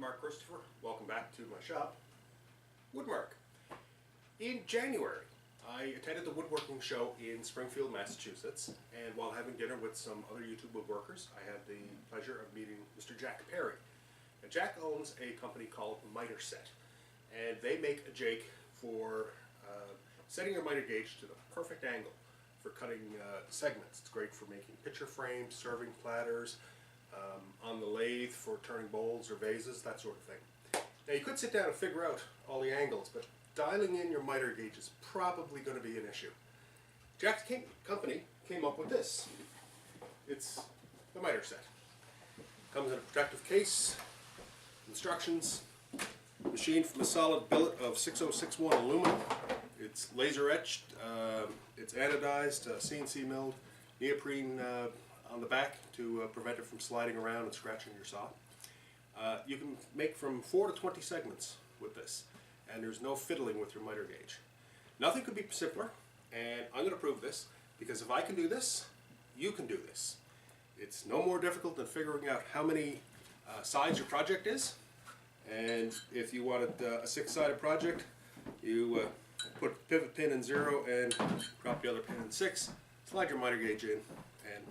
Mark Christopher. Welcome back to my shop, Woodmark. In January, I attended the woodworking show in Springfield, Massachusetts, and while having dinner with some other YouTube woodworkers, I had the pleasure of meeting Mr. Jack Perry. Now, Jack owns a company called Miter Set, and they make a jig for setting your miter gauge to the perfect angle for cutting segments. It's great for making picture frames, serving platters, on the lathe for turning bowls or vases, that sort of thing. Now you could sit down and figure out all the angles, but dialing in your miter gauge is probably going to be an issue. Jack's company came up with this. It's the Miter Set. Comes in a protective case, instructions, machined from a solid billet of 6061 aluminum. It's laser etched, it's anodized, CNC milled, neoprene on the back to prevent it from sliding around and scratching your saw. You can make from 4 to 20 segments with this, and there's no fiddling with your miter gauge. Nothing could be simpler, and I'm going to prove this, because if I can do this, you can do this. It's no more difficult than figuring out how many sides your project is, and if you wanted a 6-sided project, you put pivot pin in 0 and drop the other pin in 6, slide your miter gauge in, and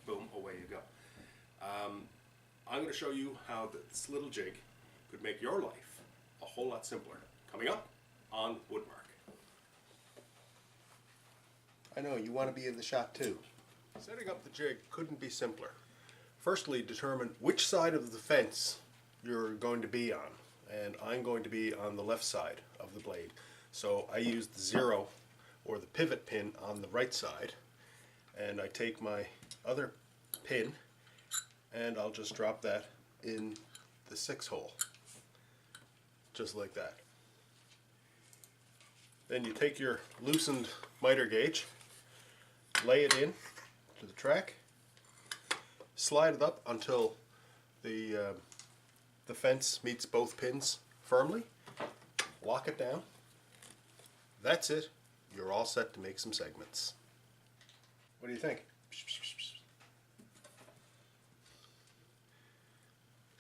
boom, away you go. I'm going to show you how this little jig could make your life a whole lot simpler. Coming up on Woodmark. I know, you want to be in the shop too. Setting up the jig couldn't be simpler. Firstly, determine which side of the fence you're going to be on. And I'm going to be on the left side of the blade. So I use the 0 or the pivot pin on the right side, and I take my other pin and I'll just drop that in the 6 hole, just like that. Then you take your loosened miter gauge, lay it in to the track, slide it up until the fence meets both pins firmly, lock it down. That's it. You're all set to make some segments. What do you think?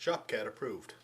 Shopcat approved.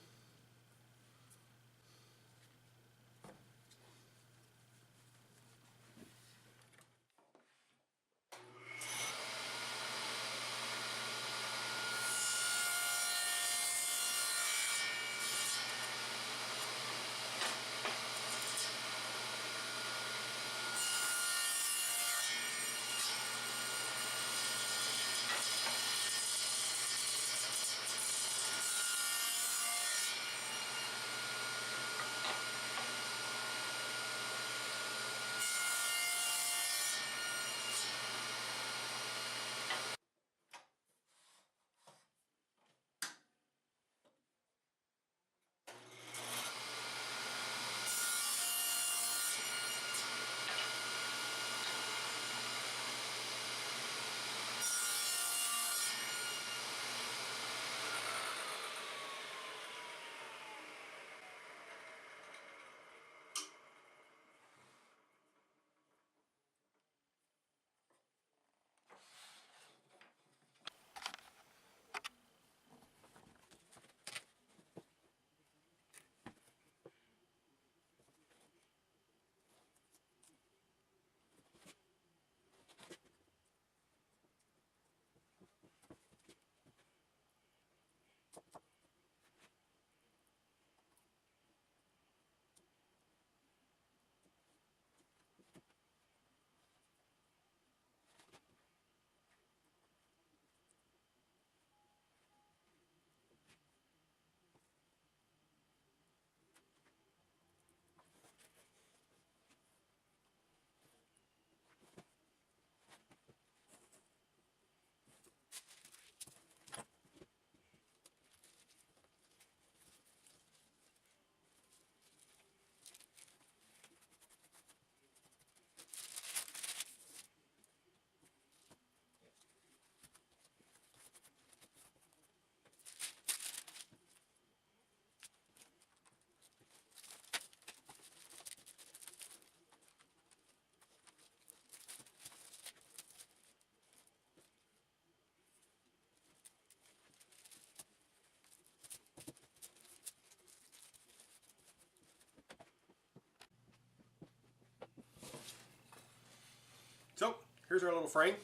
here's our little frame.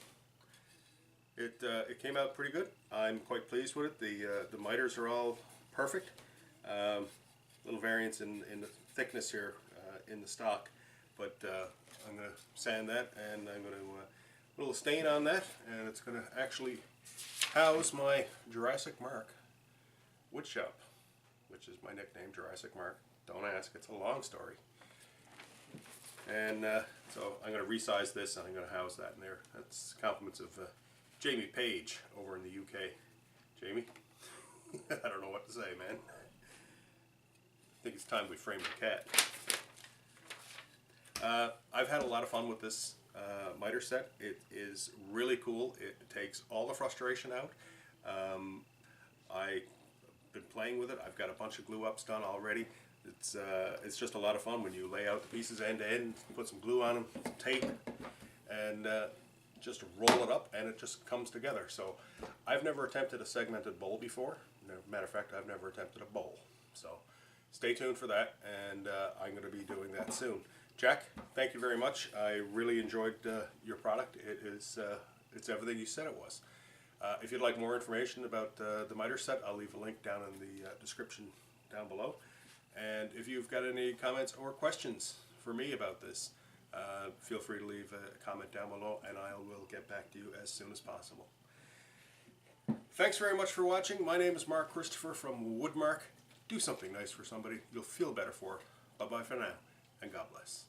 It came out pretty good. I'm quite pleased with it. The miters are all perfect. Little variance in the thickness here in the stock, but I'm going to sand that, and I'm going to little stain on that, and it's going to actually house my Jurassic Mark wood shop, which is my nickname, Jurassic Mark. Don't ask, it's a long story. And so I'm going to resize this, and I'm going to house that in there. That's compliments of Jamie Page over in the UK. Jamie, I don't know what to say, man. I think it's time we frame the cat. I've had a lot of fun with this miter set. It is really cool. It takes all the frustration out. I've been playing with it. I've got a bunch of glue ups done already. It's just a lot of fun when you lay out the pieces end to end, put some glue on them, some tape, and just roll it up, and it just comes together. So I've never attempted a segmented bowl before. Matter of fact, I've never attempted a bowl. So stay tuned for that, and I'm going to be doing that soon. Jack, thank you very much. I really enjoyed your product. It's everything you said it was. If you'd like more information about the miter set, I'll leave a link down in the description down below. And if you've got any comments or questions for me about this, feel free to leave a comment down below, and I will get back to you as soon as possible. Thanks very much for watching. My name is Mark Christopher from Woodmark. Do something nice for somebody. You'll feel better for it. Bye-bye for now, and God bless.